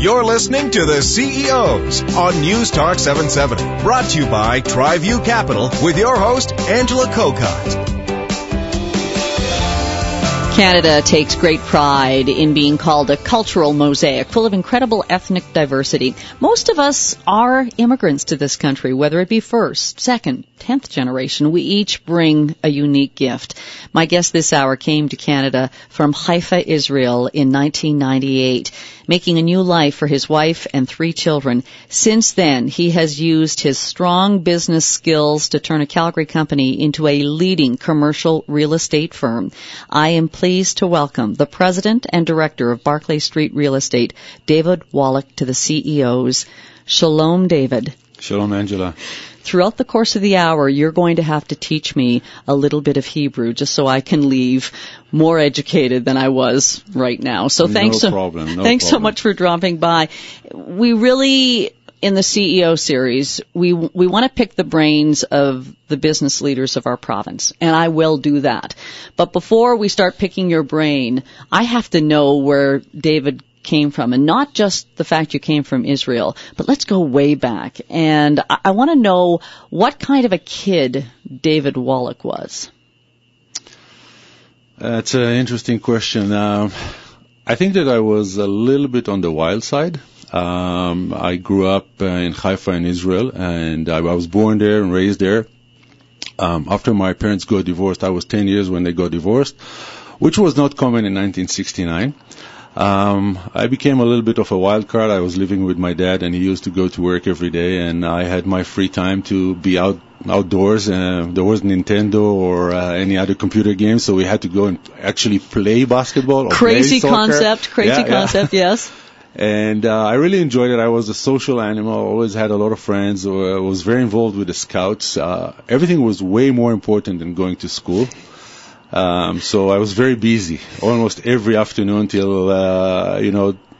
You're listening to The CEOs on News Talk 770. Brought to you by TriView Capital with your host, Angela Kokott. Canada takes great pride in being called a cultural mosaic full of incredible ethnic diversity. Most of us are immigrants to this country, whether it be first, second, 10th generation. We each bring a unique gift. My guest this hour came to Canada from Haifa, Israel in 1998, making a new life for his wife and 3 children. Since then, he has used his strong business skills to turn a Calgary company into a leading commercial real estate firm. I am pleased to welcome the president and director of Barclay Street Real Estate, David Wallach, to the CEOs. Shalom, David. Shalom, Angela. Throughout the course of the hour, you're going to have to teach me a little bit of Hebrew just so I can leave more educated than I was right now. So thanks so much for dropping by. We really, in the CEO series, we want to pick the brains of the business leaders of our province, and I will do that. But before we start picking your brain, I have to know where David came from, and not just the fact you came from Israel, but let's go way back. And I want to know what kind of a kid David Wallach was. That's an interesting question. I think that I was a little bit on the wild side. I grew up in Haifa in Israel, and I was born there and raised there. After my parents got divorced, I was 10 years when they got divorced, which was not common in 1969. I became a little bit of a wild card. I was living with my dad, and he used to go to work every day, and I had my free time to be outdoors. There wasn't Nintendo or any other computer games, so we had to go and actually play basketball or Crazy play soccer. concept, yes. And I really enjoyed it. I was a social animal, always had a lot of friends, was very involved with the scouts. Everything was way more important than going to school. So I was very busy. Almost every afternoon till,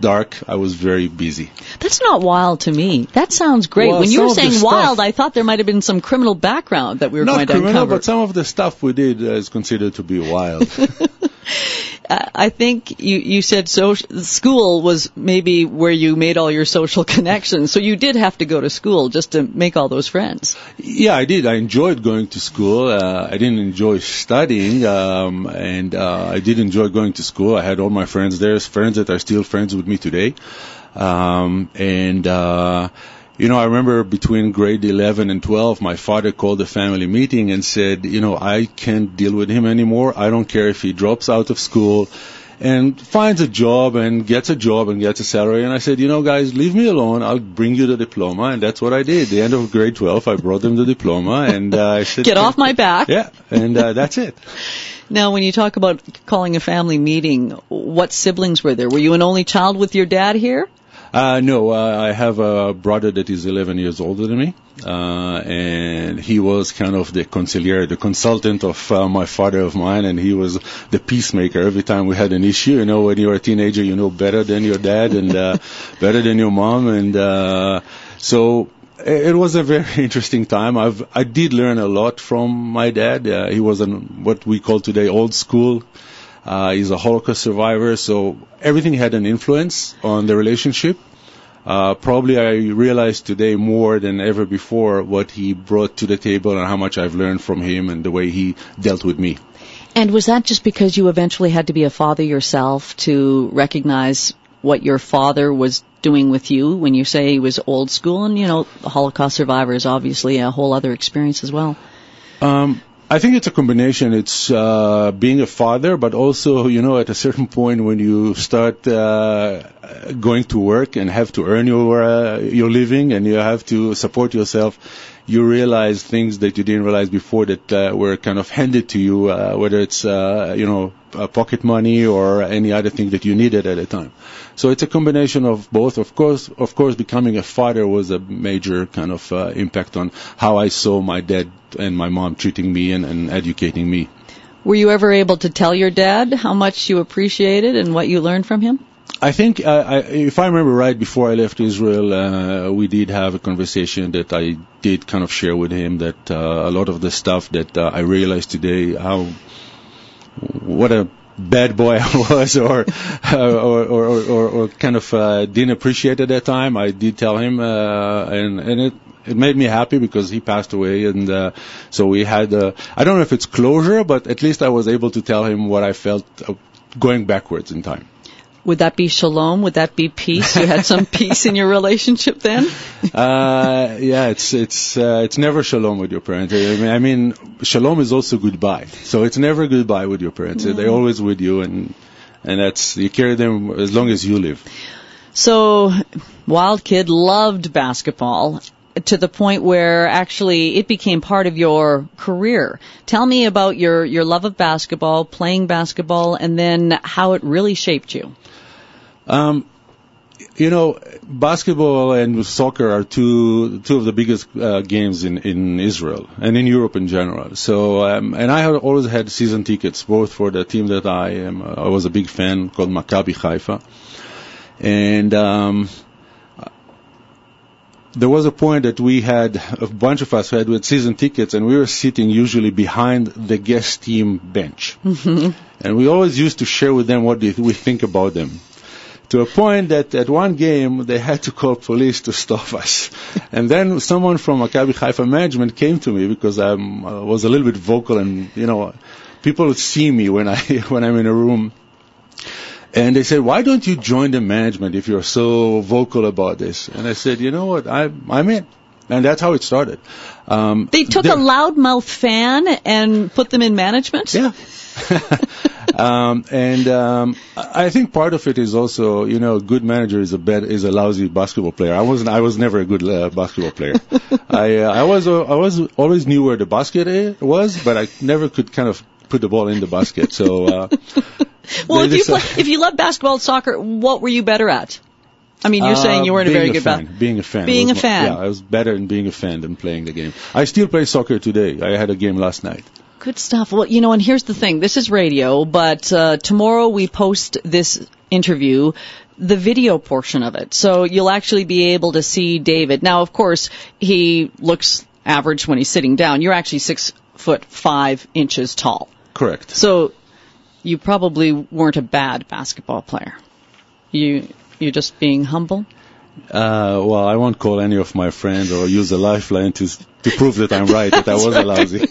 dark, I was very busy. That's not wild to me. That sounds great. Well, when you were saying wild, I thought there might have been some criminal background that we were going to uncover. Not criminal, but some of the stuff we did is considered to be wild. I think you said school was maybe where you made all your social connections. So you did have to go to school just to make all those friends. Yeah, I did. I enjoyed going to school. I didn't enjoy studying, and I did enjoy going to school. I had all my friends there, friends that are still friends with me today. I remember between grade 11 and 12, my father called a family meeting and said, I can't deal with him anymore. I don't care if he drops out of school and finds a job and gets a salary. And I said, guys, leave me alone. I'll bring you the diploma. And that's what I did. At the end of grade 12, I brought them the diploma, and I said, get off my back. Yeah, and that's it. Now, when you talk about calling a family meeting, what siblings were there? Were you an only child with your dad here? No, I have a brother that is 11 years older than me, and he was kind of the conciliary, the consultant of my father of mine, and he was the peacemaker. Every time we had an issue, when you're a teenager, you know better than your dad and better than your mom, and so it was a very interesting time. I did learn a lot from my dad. He was what we call today old school. He's a Holocaust survivor, so everything had an influence on the relationship. Probably I realized today more than ever before what he brought to the table and how much I've learned from him and the way he dealt with me. And was that just because you eventually had to be a father yourself to recognize what your father was doing with you when you say he was old school? And, the Holocaust survivor is obviously a whole other experience as well. I think it's a combination. It's being a father, but also, at a certain point when you start going to work and have to earn your living and you have to support yourself, you realize things that you didn't realize before that were kind of handed to you, whether it's, pocket money or any other thing that you needed at the time. So it's a combination of both. Of course, becoming a father was a major kind of impact on how I saw my dad and my mom treating me and educating me. Were you ever able to tell your dad how much you appreciated and what you learned from him? I think, if I remember right, before I left Israel, we did have a conversation that I did kind of share with him that a lot of the stuff that I realized today, what a bad boy I was, or kind of didn't appreciate at that time, I did tell him, and it made me happy because he passed away, and so we had, I don't know if it's closure, but at least I was able to tell him what I felt going backwards in time. Would that be shalom? Would that be peace? You had some peace in your relationship then? Yeah, it's never shalom with your parents. I mean, shalom is also goodbye. So it's never goodbye with your parents. They're always with you, and that's, you carry them as long as you live. So, Wild Kid loved basketball to the point where actually it became part of your career. Tell me about your love of basketball, playing basketball, and then how it really shaped you. You know, basketball and soccer are two of the biggest games in Israel and in Europe in general. So, and I have always had season tickets, both for the team that I was a big fan, called Maccabi Haifa. And there was a point that we had, a bunch of us had with season tickets, and we were sitting usually behind the guest team bench. Mm-hmm. And we always used to share with them what we think about them. To a point that at one game, they had to call police to stop us. And then someone from Maccabi Haifa management came to me because I was a little bit vocal, and, you know, people would see me when I'm in a room. And they said, why don't you join the management if you're so vocal about this? And I said, you know what, I'm in. And that's how it started. They took a loudmouth fan and put them in management? Yeah. I think part of it is also, you know, a good manager is a lousy basketball player. I was never a good basketball player. I was always knew where the basket was, but I never could kind of put the ball in the basket. So, well, if you love basketball and soccer, what were you better at? I mean, you're saying you weren't a very good Being a fan. Yeah, I was better in being a fan than playing the game. I still play soccer today. I had a game last night. Good stuff. Well, you know, and here's the thing. This is radio, but tomorrow we post this interview, the video portion of it. So you'll actually be able to see David. Now, of course, he looks average when he's sitting down. You're actually 6'5" tall. Correct. So you probably weren't a bad basketball player. You're just being humble? Well, I won't call any of my friends or use a lifeline to prove that I'm right, that I was a lousy.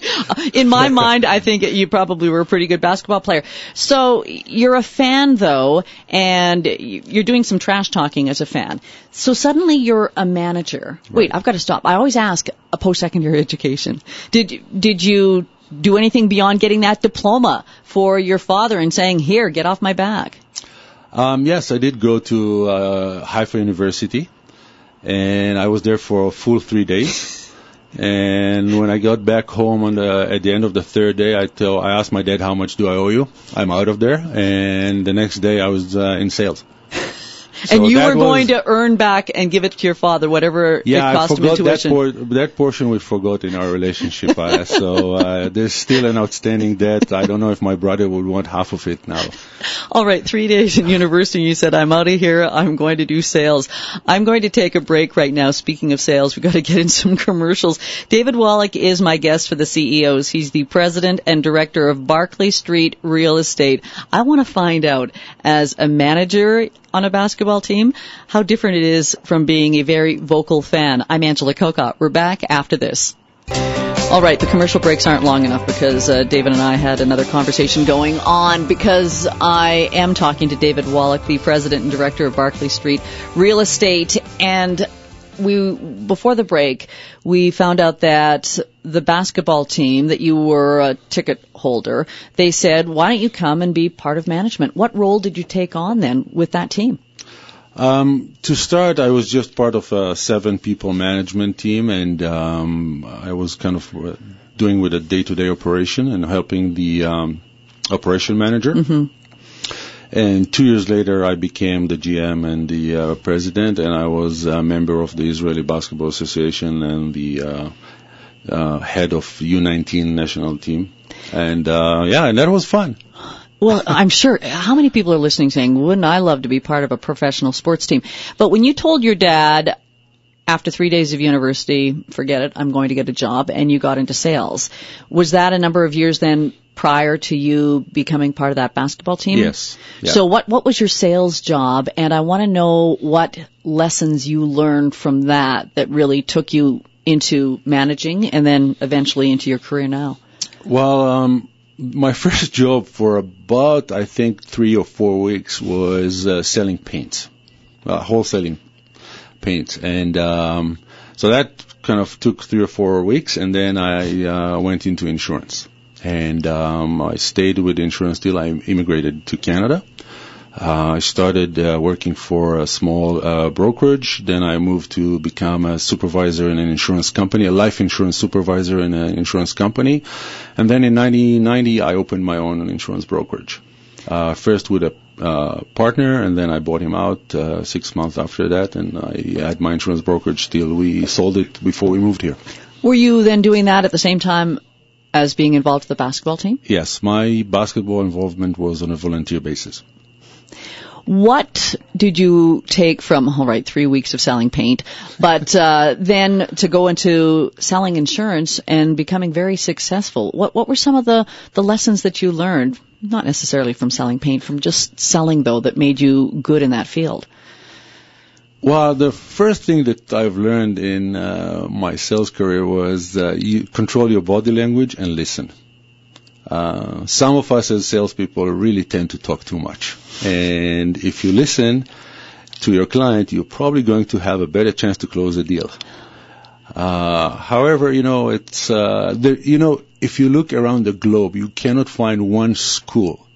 In my mind, I think you probably were a pretty good basketball player. So you're a fan, though, and you're doing some trash talking as a fan. So suddenly you're a manager. Right. Wait, I've got to stop. I always ask a post-secondary education. Did you do anything beyond getting that diploma for your father and saying, here, get off my back? Yes, I did go to Haifa University, and I was there for a full 3 days. And when I got back home at the end of the third day, I asked my dad, how much do I owe you? I'm out of there. And the next day I was in sales. So and you were going to earn back and give it to your father, whatever it cost him in tuition. That portion we forgot in our relationship. So there's still an outstanding debt. I don't know if my brother would want half of it now. All right, 3 days in university, you said, I'm out of here. I'm going to do sales. I'm going to take a break right now. Speaking of sales, we've got to get in some commercials. David Wallach is my guest for the CEOs. He's the president and director of Barclay Street Real Estate. I want to find out, as a manager on a basketball team, how different it is from being a very vocal fan. I'm Angela Kokott. We're back after this. All right, the commercial breaks aren't long enough because David and I had another conversation going on, because I am talking to David Wallach, the president and director of Barclay Street Real Estate. And before the break, we found out that the basketball team, that you were a ticket holder, they said, why don't you come and be part of management? What role did you take on then with that team? To start, I was just part of a 7-people management team, and I was kind of doing with a day-to-day operation and helping the operation manager. Mm-hmm. And 2 years later, I became the GM and the president, and I was a member of the Israeli Basketball Association and the head of U19 national team. And and that was fun. Well, I'm sure. How many people are listening saying, wouldn't I love to be part of a professional sports team? But when you told your dad, after 3 days of university, forget it, I'm going to get a job, and you got into sales. Was that a number of years then prior to you becoming part of that basketball team? Yes. Yeah. So what was your sales job? And I want to know what lessons you learned from that really took you into managing and then eventually into your career now. Well, my first job for about, I think, 3 or 4 weeks was selling paint, wholesaling paint. And so that kind of took 3 or 4 weeks, and then I went into insurance. And I stayed with insurance till I immigrated to Canada. I started working for a small brokerage. Then I moved to become a supervisor in an insurance company, a life insurance supervisor in an insurance company. And then in 1990, I opened my own insurance brokerage. First with a partner, and then I bought him out 6 months after that, and I had my insurance brokerage till we sold it before we moved here. Were you then doing that at the same time as being involved with the basketball team? Yes, my basketball involvement was on a volunteer basis. What did you take from, 3 weeks of selling paint, but then to go into selling insurance and becoming very successful? What were some of the lessons that you learned, not necessarily from selling paint, from just selling, though, that made you good in that field? Well, the first thing that I've learned in my sales career was you control your body language and listen. Some of us as salespeople really tend to talk too much. And if you listen to your client, you're probably going to have a better chance to close a deal. However, it's, if you look around the globe, you cannot find one school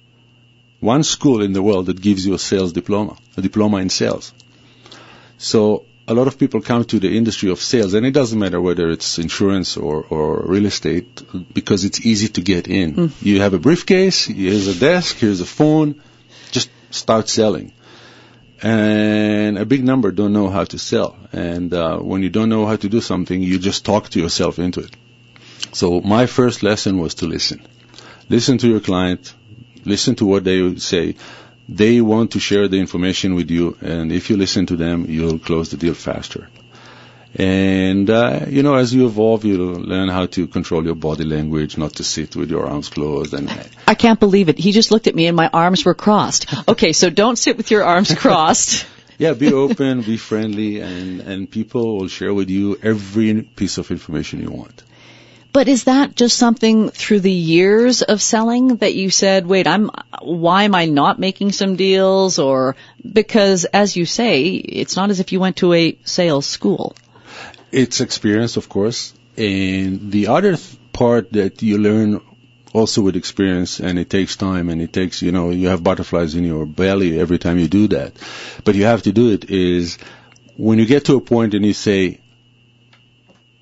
in the world that gives you a sales diploma, a diploma in sales. So a lot of people come to the industry of sales, and it doesn't matter whether it's insurance or real estate, because it's easy to get in. You have a briefcase, here's a desk, here's a phone, just start selling. And a big number don't know how to sell. And when you don't know how to do something, you just talk to yourself into it. So my first lesson was to listen. Listen to your client, listen to what they say. They want to share the information with you, and if you listen to them, you'll close the deal faster. And, as you evolve, you'll learn how to control your body language, not to sit with your arms closed. And I can't believe it. He just looked at me and my arms were crossed. Okay, so don't sit with your arms crossed. Yeah, be open, be friendly, and people will share with you every piece of information you want. But is that just something through the years of selling that you said, wait, why am I not making some deals? Or because, as you say, it's not as if you went to a sales school. It's experience, of course. And the other part that you learn also with experience, and it takes time, and it takes, you have butterflies in your belly every time you do that. But you have to do it, is when you get to a point and you say,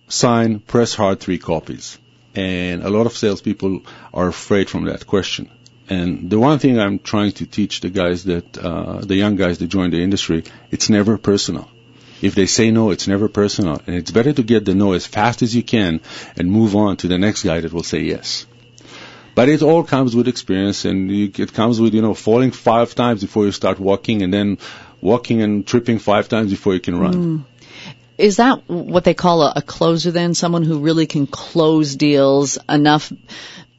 sign, press hard, 3 copies. And a lot of salespeople are afraid from that question. And the one thing I'm trying to teach the guys the young guys that join the industry, it's never personal. If they say no, it's never personal. And it's better to get the no as fast as you can and move on to the next guy that will say yes. But it all comes with experience, and it comes with, falling 5 times before you start walking, and then walking and tripping 5 times before you can run. Is that what they call a closer then? Someone who really can close deals, enough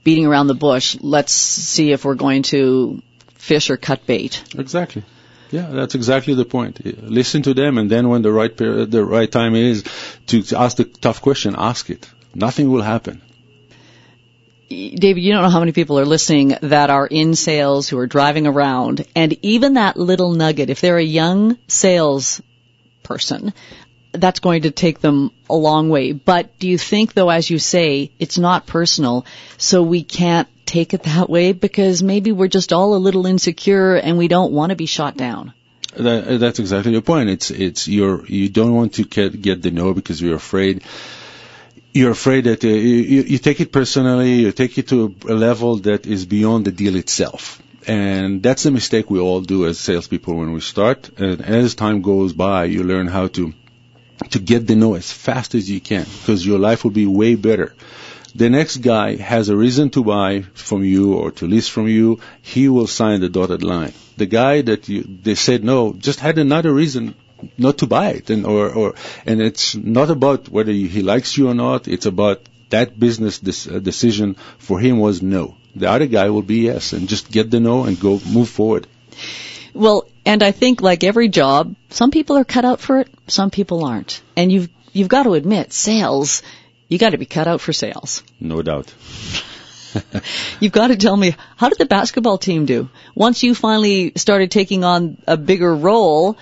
beating around the bush? Let's see if we're going to fish or cut bait. Exactly. Yeah, that's exactly the point. Listen to them, and then when the right time is to ask the tough question, ask it. Nothing will happen. David, you don't know how many people are listening that are in sales, who are driving around, and even that little nugget, if they're a young sales person, that's going to take them a long way. But do you think, though, as you say, it's not personal, so we can't take it that way because maybe we're just all a little insecure and we don't want to be shot down? That's exactly your point. You don't want to get the no because you're afraid. You're afraid that you take it personally, you take it to a level that is beyond the deal itself. And that's a mistake we all do as salespeople when we start. And as time goes by, you learn how to get the no as fast as you can, because your life will be way better. The next guy has a reason to buy from you or to lease from you, he will sign the dotted line. The guy that they said no just had another reason not to buy it, and it's not about whether he likes you or not. It's about that business decision for him was no. The other guy will be yes, and just get the no and go move forward. Well, and I think like every job, some people are cut out for it, some people aren't. And you've got to admit, sales, you got to be cut out for sales. No doubt. You've got to tell me, how did the basketball team do? Once you finally started taking on a bigger role,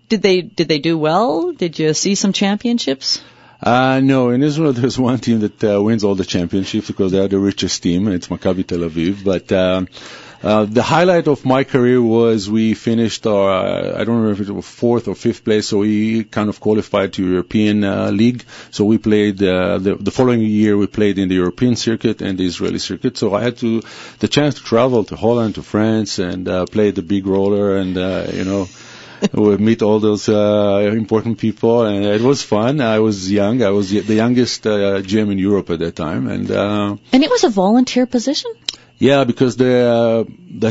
did they do well? Did you see some championships? No, in Israel there's one team that wins all the championships because they are the richest team, and it's Maccabi Tel Aviv. But the highlight of my career was we finished our, I don't remember if it was 4th or 5th place, so we kind of qualified to European League. So we played, the following year we played in the European circuit and the Israeli circuit. So I had the chance to travel to Holland, to France, and play the big roller and, we meet all those important people, and it was fun. I was young. I was the youngest GM in Europe at that time, and it was a volunteer position? Yeah, because the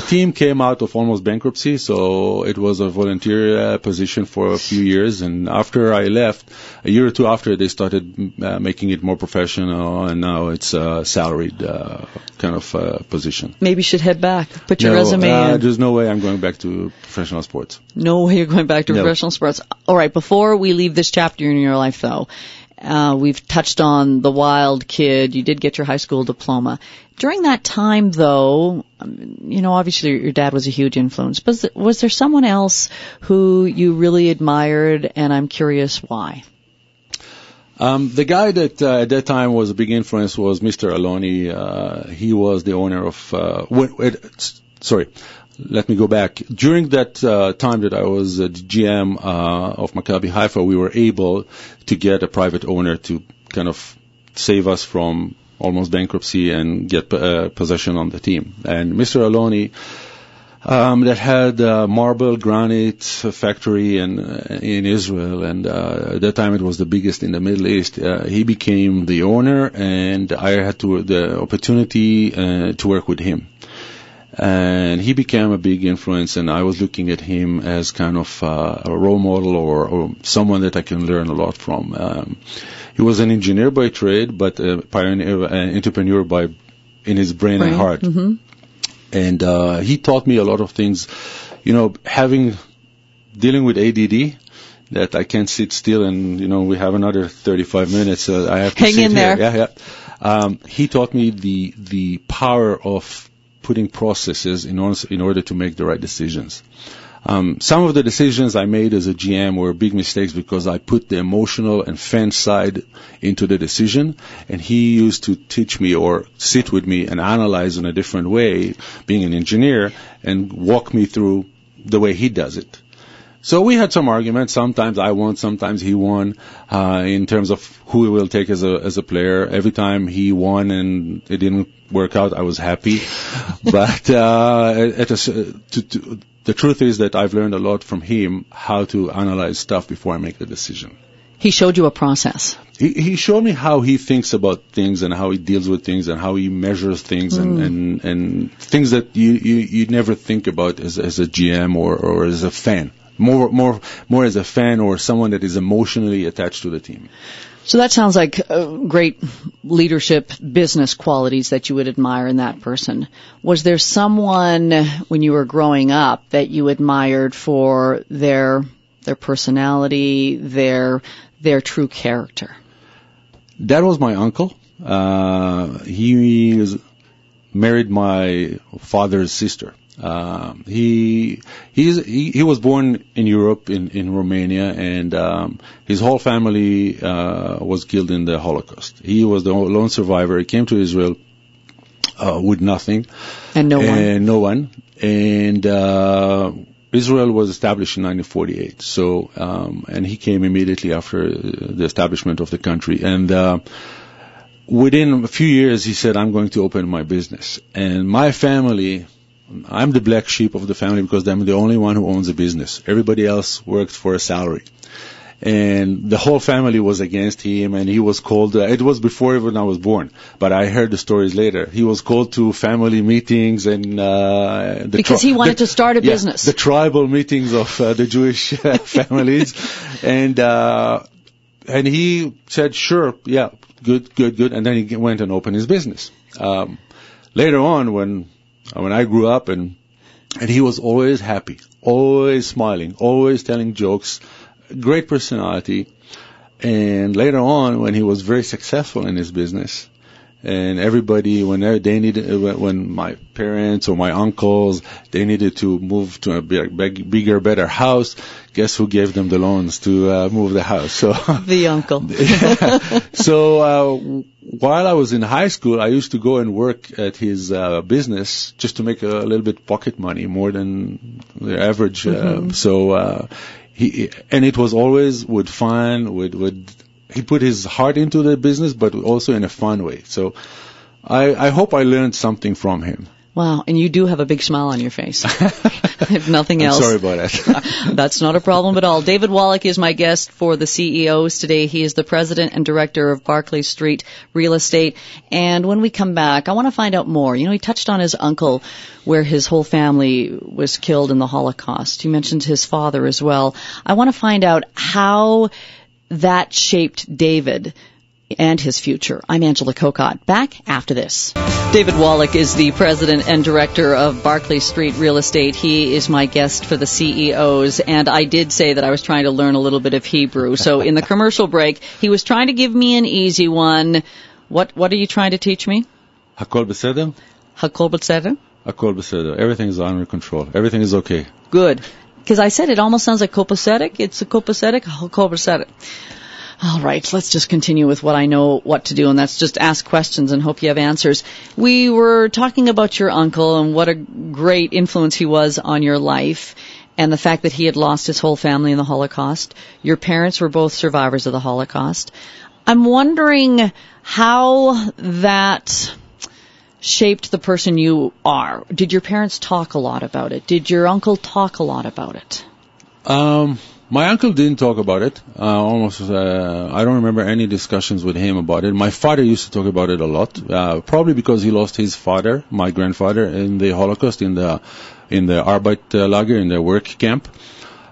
team came out of almost bankruptcy, so it was a volunteer position for a few years. And after I left, a year or two after, they started making it more professional, and now it's a salaried kind of position. Maybe you should head back. Put your resume in. There's no way I'm going back to professional sports. No way you're going back to professional sports. All right, before we leave this chapter in your life, though, we've touched on the wild kid. You did get your high school diploma. During that time, though, obviously your dad was a huge influence. Was there someone else who you really admired, and I'm curious why? The guy that at that time was a big influence was Mr. Aloni. He was the owner of... Let me go back. During that time that I was the GM of Maccabi Haifa, we were able to get a private owner to kind of save us from almost bankruptcy and get possession on the team. And Mr. Aloni, that had a marble granite factory in Israel, and at that time it was the biggest in the Middle East. He became the owner, and I had the opportunity to work with him. And he became a big influence, and I was looking at him as kind of a role model or someone that I can learn a lot from. He was an engineer by trade, but a pioneer, an entrepreneur in his brain and heart. Mm-hmm. And he taught me a lot of things, dealing with ADD, that I can't sit still, and we have another 35 minutes. I have to hang in here. there. Yeah. He taught me the power of putting processes in order to make the right decisions. Some of the decisions I made as a GM were big mistakes because I put the emotional and fan side into the decision, and he used to teach me or sit with me and analyze in a different way, being an engineer, and walk me through the way he does it. So we had some arguments. Sometimes I won, sometimes he won, in terms of who he will take as a player. Every time he won and it didn't work out, I was happy. But the truth is that I've learned a lot from him how to analyze stuff before I make the decision. He showed you a process. He showed me how he thinks about things and how he deals with things and how he measures things and things that you never think about as a GM or as a fan. More as a fan or someone that is emotionally attached to the team. So that sounds like great leadership, business qualities that you would admire in that person. Was there someone when you were growing up that you admired for their personality, their true character? That was my uncle. He married my father's sister. He was born in Europe, in Romania, and his whole family was killed in the Holocaust. He was the lone survivor. He came to Israel with nothing and no one. And Israel was established in 1948. So and he came immediately after the establishment of the country. And within a few years, he said, "I'm going to open my business." And my family, I'm the black sheep of the family because I'm the only one who owns a business. Everybody else worked for a salary. and the whole family was against him, and he was called, it was before even I was born, but I heard the stories later. He was called to family meetings and because he wanted to start a business. The tribal meetings of the Jewish families, and he said, sure, yeah, good, and then he went and opened his business. Later on, when I grew up, and he was always happy, always smiling, always telling jokes, great personality. And later on, when he was very successful in his business, and everybody, when my parents or my uncles, they needed to move to a bigger, better house, guess who gave them the loans to move the house? So the uncle. So while I was in high school, I used to go and work at his business just to make a little bit pocket money, more than the average. And it was always with fun, he put his heart into the business, but also in a fun way. So I hope I learned something from him. Wow, and you do have a big smile on your face, if nothing else. I'm sorry about that. That's not a problem at all. David Wallach is my guest for the CEOs today. He is the president and director of Barclay Street Real Estate. And when we come back, I want to find out more. He touched on his uncle, where his whole family was killed in the Holocaust. You mentioned his father as well. I want to find out how that shaped David and his future. I'm Angela Kokott. Back after this. David Wallach is the president and director of Barclay Street Real Estate. He is my guest for the CEOs, and I did say that I was trying to learn a little bit of Hebrew. So in the commercial break, he was trying to give me an easy one. What are you trying to teach me? Hakol beseder? Hakol beseder? Hakol beseder. Everything is under control. Everything is okay. Good. Because I said it almost sounds like copacetic. It's a copacetic, Hakol beseder. All right, let's just continue with what I know what to do, and that's just ask questions and hope you have answers. We were talking about your uncle and what a great influence he was on your life, and the fact that he had lost his whole family in the Holocaust. Your parents were both survivors of the Holocaust. I'm wondering how that shaped the person you are. Did your parents talk a lot about it? Did your uncle talk a lot about it? My uncle didn't talk about it. I don't remember any discussions with him about it. My father used to talk about it a lot, probably because he lost his father, my grandfather, in the Holocaust, in the Arbeitslager, in the work camp.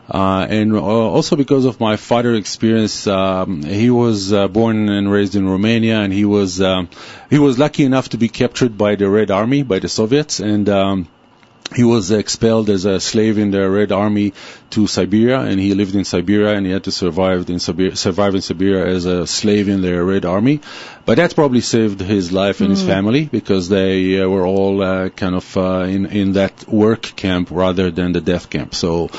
And also because of my father's experience. He was born and raised in Romania, and he was lucky enough to be captured by the Red Army, by the Soviets, and he was expelled as a slave in the Red Army to Siberia, and he lived in Siberia, and he had to survive in Siberia as a slave in the Red Army. But that probably saved his life and his family, because they were all in that work camp rather than the death camp. So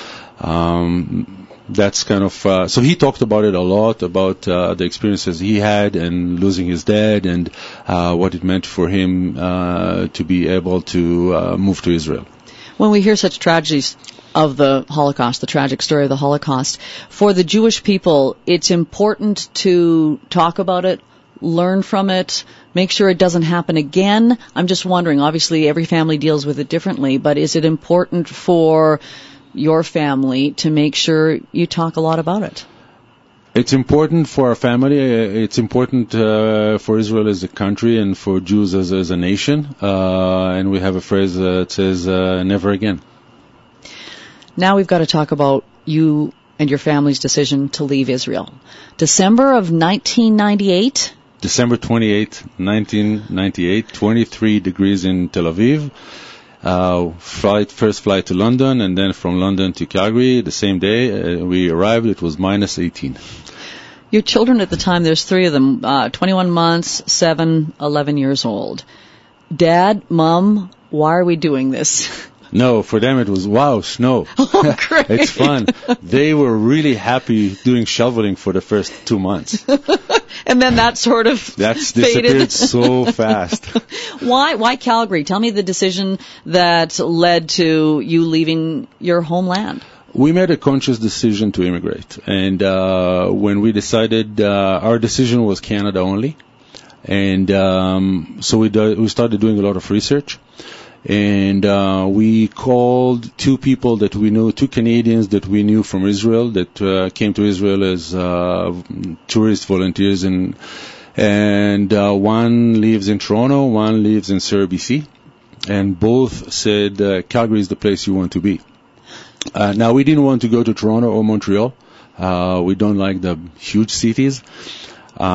that's kind of so he talked about it a lot, about the experiences he had and losing his dad, and what it meant for him to be able to move to Israel. When we hear such tragedies of the Holocaust, the tragic story of the Holocaust, for the Jewish people, it's important to talk about it, learn from it, make sure it doesn't happen again. I'm just wondering, obviously every family deals with it differently, but is it important for your family to make sure you talk a lot about it? It's important for our family. It's important for Israel as a country and for Jews as a nation. And we have a phrase that says, never again. Now we've got to talk about you and your family's decision to leave Israel. December of 1998? December 28, 1998, 23 degrees in Tel Aviv. First flight to London, and then from London to Calgary the same day. We arrived, it was minus 18. Your children at the time, there's three of them, 21 months, 7, 11 years old. Dad, Mom, why are we doing this? No, for them it was, wow, snow. Oh, great. It's fun. They were really happy doing shoveling for the first 2 months. And then that sort of disappeared so fast. Why Calgary? Tell me the decision that led to you leaving your homeland. We made a conscious decision to immigrate. And when we decided, our decision was Canada only. And so we started doing a lot of research. And we called two people that we knew, two Canadians that we knew from Israel that came to Israel as tourist volunteers, and one lives in Toronto, one lives in Surrey, BC, and both said Calgary is the place you want to be. Now, we didn't want to go to Toronto or Montreal. We don't like the huge cities. So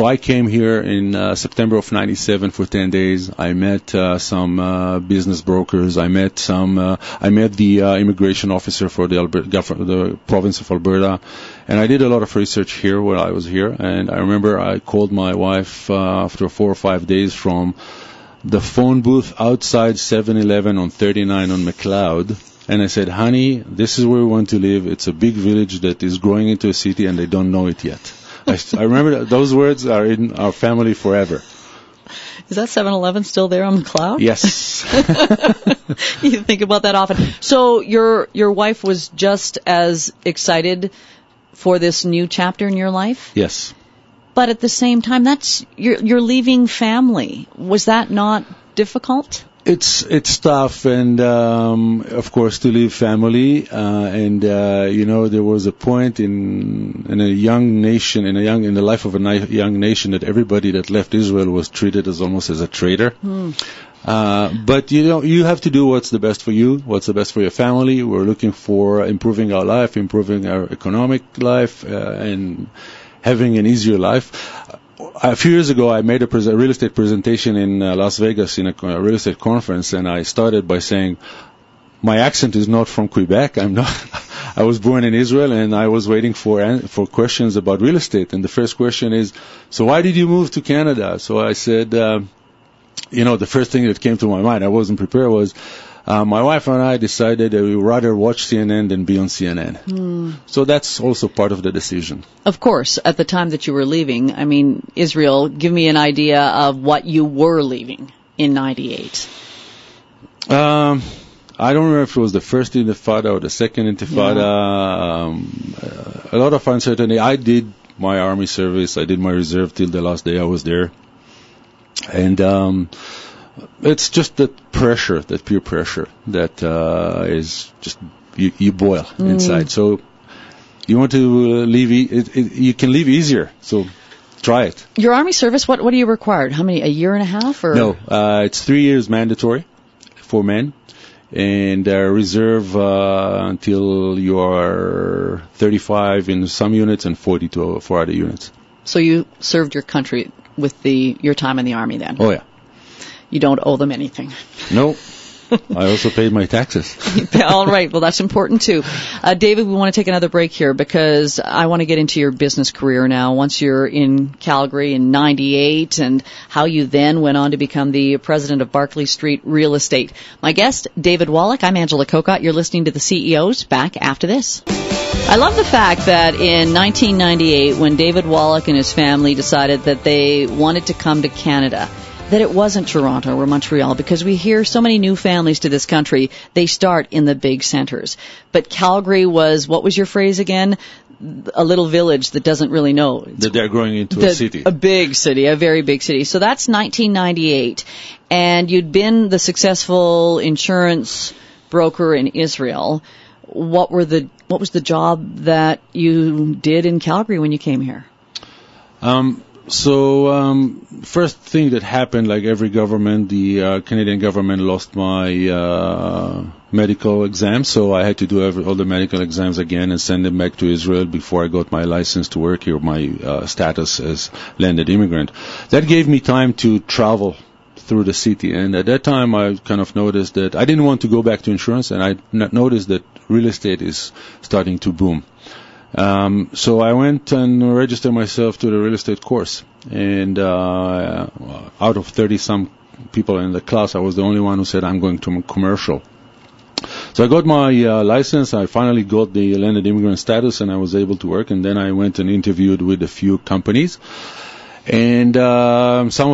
I came here in September of '97 for 10 days. I met some business brokers. I met the immigration officer for the province of Alberta, and I did a lot of research here while I was here. And I remember I called my wife after 4 or 5 days from the phone booth outside 7-Eleven on 39 on McLeod. And I said, honey, this is where we want to live. It's a big village that is growing into a city, and they don't know it yet. I remember those words are in our family forever. Is that 7-Eleven still there on McLeod? Yes. You think about that often. So your wife was just as excited for this new chapter in your life? Yes. But at the same time, you're leaving family. Was that not difficult? It's tough, and of course to leave family, there was a point in a young nation, in the life of a young nation, that everybody that left Israel was treated as almost as a traitor. But you have to do what's the best for you, what's the best for your family. We're looking for improving our life, improving our economic life, and having an easier life. A few years ago, I made a real estate presentation in Las Vegas in a real estate conference, and I started by saying, my accent is not from Quebec. I was born in Israel, and I was waiting for questions about real estate. And the first question is, so why did you move to Canada? So I said, the first thing that came to my mind, I wasn't prepared, was, my wife and I decided that we would rather watch CNN than be on CNN. So that's also part of the decision. Of course, at the time that you were leaving, Israel, give me an idea of what you were leaving in '98. I don't remember if it was the first Intifada or the second Intifada. A lot of uncertainty. I did my army service. I did my reserve till the last day I was there. And it's just that pressure, that peer pressure, that is just, you boil inside. So you want to leave, you can leave easier, so try it. Your Army service, what are you required? How many, a year and a half? Or? No, it's 3 years mandatory for men, and reserve until you are 35 in some units and 42 for other units. So you served your country with your time in the Army then? Oh, yeah. You don't owe them anything. No. I also paid my taxes. All right. Well, that's important, too. David, we want to take another break here because I want to get into your business career now. Once you're in Calgary in '98 and how you then went on to become the president of Barclay Street Real Estate. My guest, David Wallach. I'm Angela Kokott. You're listening to the CEOs. Back after this. I love the fact that in 1998, when David Wallach and his family decided that they wanted to come to Canada, that it wasn't Toronto or Montreal, because we hear so many new families to this country, they start in the big centers. But Calgary was, what was your phrase again? A little village that doesn't really know. That they're growing into a city. A big city, a very big city. So that's 1998. And you'd been the successful insurance broker in Israel. What was the job that you did in Calgary when you came here? First thing that happened, like every government, the Canadian government lost my medical exam, so I had to do all the medical exams again and send them back to Israel before I got my license to work here, my status as landed immigrant. That gave me time to travel through the city, and at that time I kind of noticed that I didn't want to go back to insurance, and I noticed that real estate is starting to boom. So I went and registered myself to the real estate course, and out of 30-some people in the class, I was the only one who said, I'm going to commercial. So I got my license, I finally got the landed immigrant status, and I was able to work, and then I went and interviewed with a few companies, and some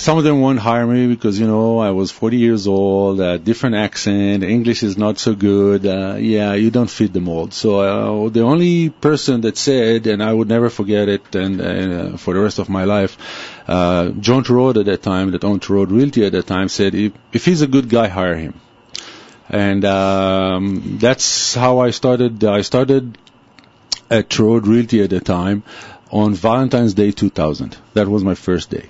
some of them won't hire me because, I was 40 years old, different accent, English is not so good. You don't fit the mold. So the only person that said, and I would never forget it, and for the rest of my life, John Turod at that time, that owned Turod Realty at that time, said, if he's a good guy, hire him. And that's how I started. I started at Turod Realty at the time on Valentine's Day 2000. That was my first day.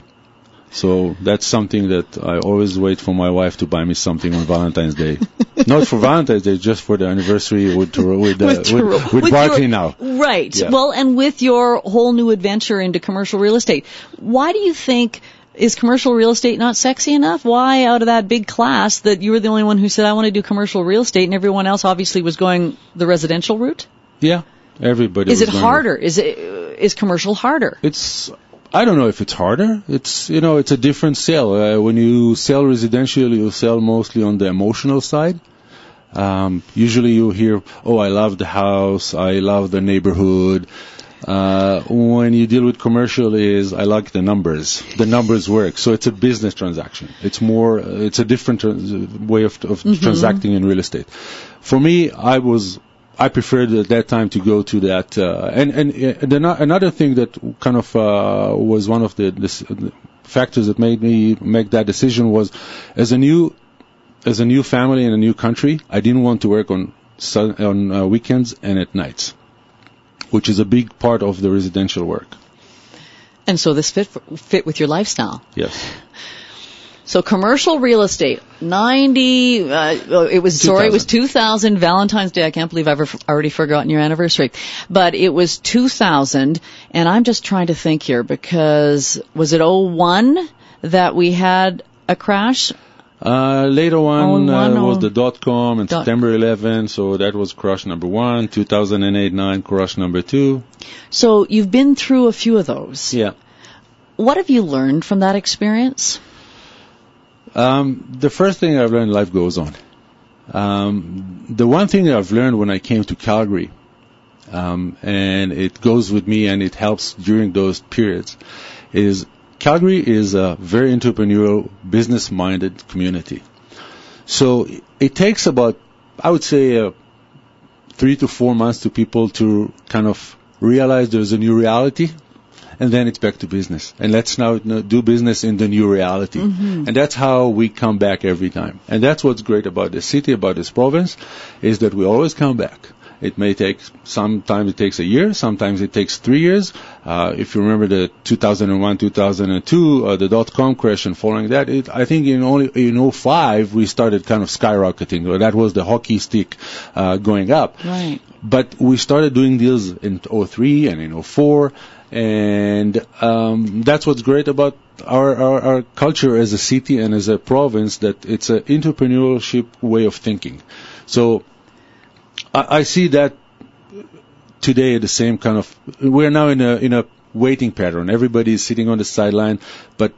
So that's something that I always wait for my wife to buy me something on Valentine's Day. Not for Valentine's Day, just for the anniversary with Barclay now. Right. Yeah. Well, and with your whole new adventure into commercial real estate, why do you think, is commercial real estate not sexy enough? Why, out of that big class, that you were the only one who said, I want to do commercial real estate, and everyone else obviously was going the residential route? Yeah, everybody. Is it harder? Is commercial harder? I don't know if it's harder. It's a different sale. When you sell residential, you sell mostly on the emotional side. Usually you hear, I love the house, I love the neighborhood. When you deal with commercial I like the numbers. The numbers work. So it's a business transaction. It's a different way of transacting in real estate. For me, I preferred at that time to go to that. Another thing that kind of was one of the factors that made me make that decision was, as a new family in a new country, I didn't want to work on weekends and at nights, which is a big part of the residential work. And so this fit with your lifestyle. Yes. So commercial real estate, it was 2000, Valentine's Day. I can't believe I've already forgotten your anniversary. But it was 2000, and I'm just trying to think here, because was it 01 that we had a crash? Later one was the .com and September 11, so that was crash number 1. 2008-9, crash number 2. So you've been through a few of those. Yeah. What have you learned from that experience? The first thing I've learned, life goes on. The one thing I've learned when I came to Calgary, and it goes with me and it helps during those periods, is Calgary is a very entrepreneurial, business-minded community. So it takes about, I would say, 3 to 4 months to people to kind of realize there's a new reality, and then it's back to business. And let's now do business in the new reality. Mm-hmm. And that's how we come back every time. And that's what's great about this city, about this province, is that we always come back. It may take, sometimes it takes a year, sometimes it takes 3 years. If you remember the 2001, 2002, the .com crash and following that, I think in 05 we started kind of skyrocketing. That was the hockey stick going up. Right. But we started doing deals in 03 and in 04. And that's what's great about our culture as a city and as a province, that it's an entrepreneurship way of thinking. So I see that today the same kind of, we're now in a waiting pattern. Everybody is sitting on the sideline, but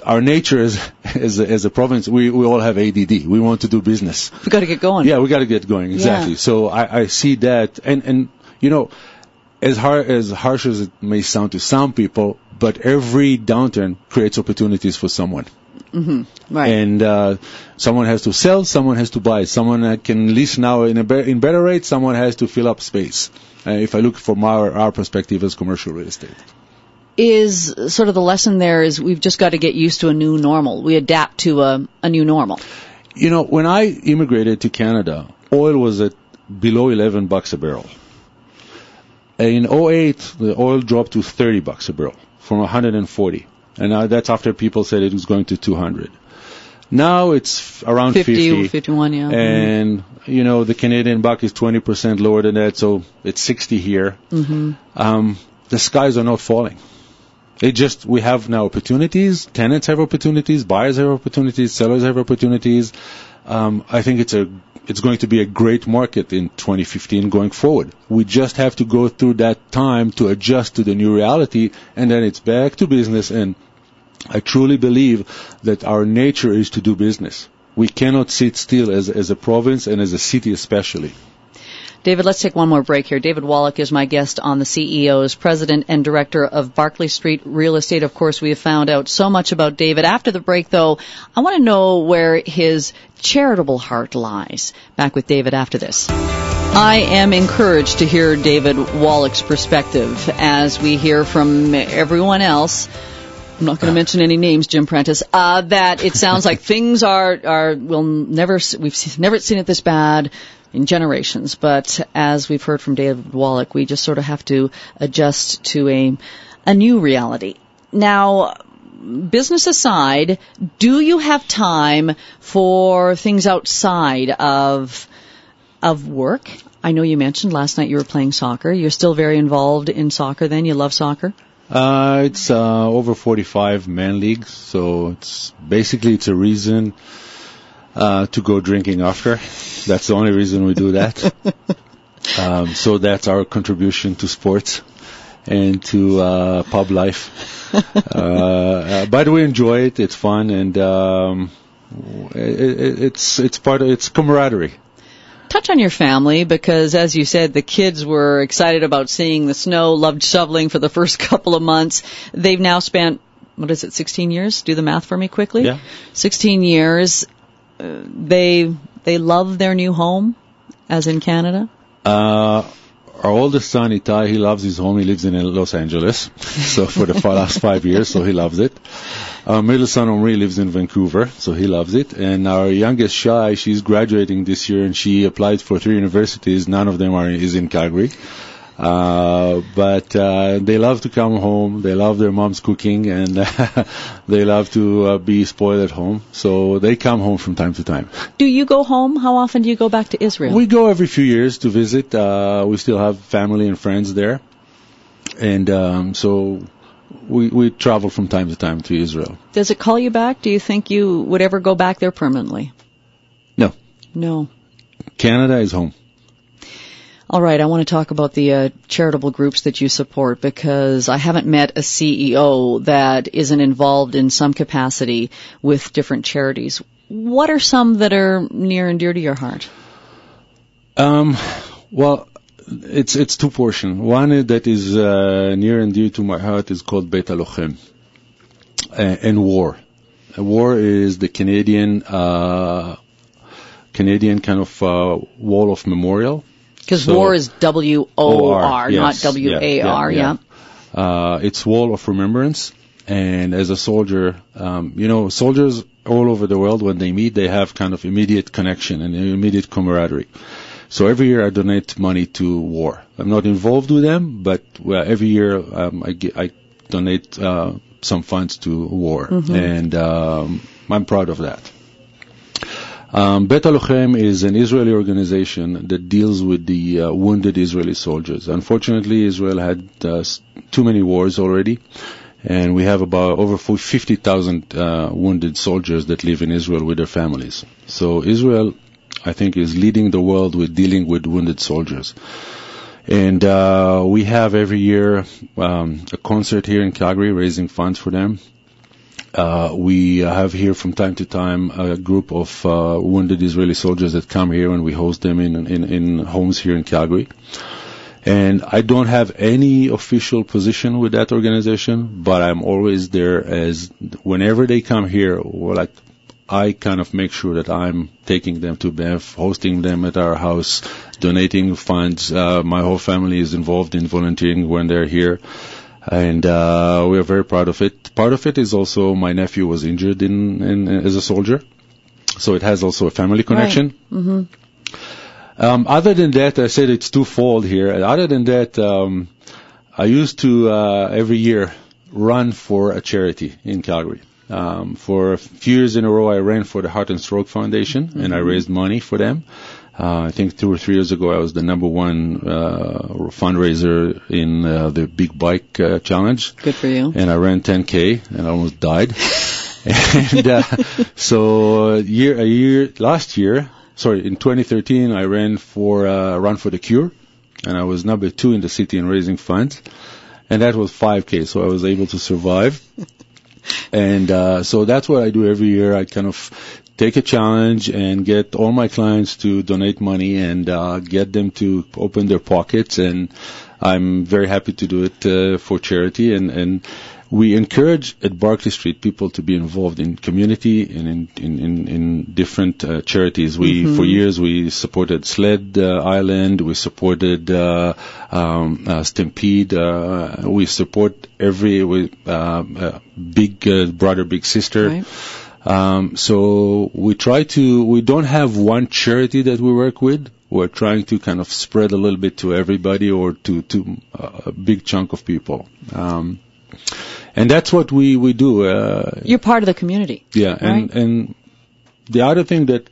our nature as a province, we all have ADD. We want to do business. We got to get going. Yeah, we got to get going. Exactly. Yeah. So I see that, and as harsh as it may sound to some people, but every downturn creates opportunities for someone. Mm-hmm. Right. And someone has to sell, someone has to buy, someone can lease now in better rates, someone has to fill up space. If I look from our perspective as commercial real estate. Is sort of the lesson there is we've just got to get used to a new normal. We adapt to a new normal. When I immigrated to Canada, oil was at below $11 a barrel. In 08, the oil dropped to $30 a barrel from 140. And that's after people said it was going to 200. Now it's around 50. 51, yeah. And, the Canadian buck is 20% lower than that, so it's 60 here. Mm-hmm. The skies are not falling. We have now opportunities. Tenants have opportunities. Buyers have opportunities. Sellers have opportunities. I think it's going to be a great market in 2015 going forward. We just have to go through that time to adjust to the new reality, and then it's back to business. And I truly believe that our nature is to do business. We cannot sit still as a province and as a city especially. David, let's take one more break here. David Wallach is my guest on the CEOs, President and Director of Barclay Street Real Estate. Of course, we have found out so much about David. After the break, though, I want to know where his charitable heart lies. Back with David after this. I am encouraged to hear David Wallach's perspective as we hear from everyone else. I'm not going to mention any names, Jim Prentice, that it sounds like things we've never seen it this bad in generations. But as we've heard from David Wallach, we just sort of have to adjust to a new reality. Now, business aside, do you have time for things outside of work? I know you mentioned last night you were playing soccer. You're still very involved in soccer then? You love soccer? It's over 45 man leagues, so it's a reason to go drinking after. That's the only reason we do that. So that's our contribution to sports and to pub life. But we enjoy it. It's fun, and it's camaraderie. Touch on your family, because as you said, the kids were excited about seeing the snow, loved shoveling for the first couple of months. They've now spent, 16 years? Do the math for me quickly. Yeah. 16 years. They love their new home, as in Canada? Our oldest son, Itai, he loves his home. He lives in Los Angeles, so for the last 5 years, so he loves it. Our middle son, Omri, lives in Vancouver, so he loves it. And our youngest, Shai, she's graduating this year, and she applied for 3 universities. None of them is in Calgary. But they love to come home. They love their mom's cooking, and they love to be spoiled at home. So they come home from time to time. Do you go home? How often do you go back to Israel? We go every few years to visit. We still have family and friends there. And so we travel from time to time to Israel. Does it call you back? Do you think you would ever go back there permanently? No. Canada is home. All right, I want to talk about the charitable groups that you support, because I haven't met a CEO that isn't involved in some capacity with different charities. What are some that are near and dear to your heart? Well, it's two portions. One that is near and dear to my heart is called Beit HaLochem, and war. War is the Canadian kind of wall of memorial. Because war is W-O-R, yes, not W-A-R, yeah. It's wall of remembrance. And as a soldier, soldiers all over the world, when they meet, they have kind of immediate connection and immediate camaraderie. So every year I donate money to war. I'm not involved with them, but every year I donate some funds to war. Mm-hmm. And I'm proud of that. Beit HaLochem is an Israeli organization that deals with the wounded Israeli soldiers. Unfortunately, Israel had too many wars already, and we have about over 50,000 wounded soldiers that live in Israel with their families. So Israel, I think, is leading the world with dealing with wounded soldiers. And we have every year a concert here in Calgary raising funds for them. We have here from time to time a group of wounded Israeli soldiers that come here, and we host them in homes here in Calgary. And I don't have any official position with that organization, but I'm always there as whenever they come here, I kind of make sure that I'm taking them to Banff, hosting them at our house, donating funds. My whole family is involved in volunteering when they're here. And we are very proud of it. Part of it is also my nephew was injured as a soldier, so it has also a family connection. Right. Mm-hmm. Other than that, I said it's twofold here. Other than that, I used to every year run for a charity in Calgary. For a few years in a row, I ran for the Heart and Stroke Foundation, mm-hmm. and I raised money for them. I think 2 or 3 years ago, I was the number one fundraiser in the Big Bike Challenge. Good for you. And I ran 10K and I almost died. And so in 2013, I ran for Run for the Cure, and I was number 2 in the city in raising funds, and that was 5K, so I was able to survive. And so that's what I do every year. I kind of take a challenge and get all my clients to donate money and get them to open their pockets, and I'm very happy to do it for charity. And we encourage at Barclay Street people to be involved in community and in different charities. For years we supported Sled Island, we supported Stampede, we support every big brother, big sister. Right. So we don't have one charity that we work with. We're trying to kind of spread a little bit to everybody or to a big chunk of people. And that's what we do. You're part of the community. Yeah, right? and the other thing that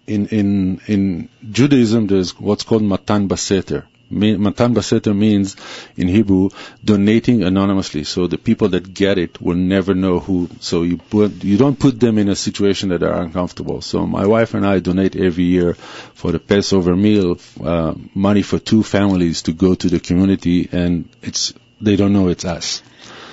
in Judaism there's what's called Matan Baseter. Matan Baseter means in Hebrew donating anonymously. So the people that get it will never know who. So you don't put them in a situation that are uncomfortable. So my wife and I donate every year for the Passover meal money for 2 families to go to the community, and they don't know it's us.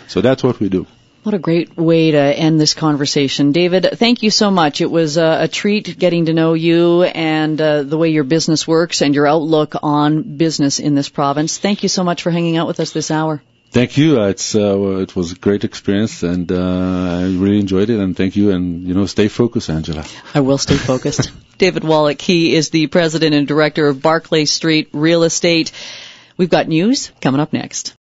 So that's what we do. What a great way to end this conversation. David, thank you so much. It was a treat getting to know you and the way your business works and your outlook on business in this province. Thank you so much for hanging out with us this hour. Thank you. It was a great experience, and I really enjoyed it. And thank you. And, stay focused, Angela. I will stay focused. David Wallach, he is the president and director of Barclay Street Real Estate. We've got news coming up next.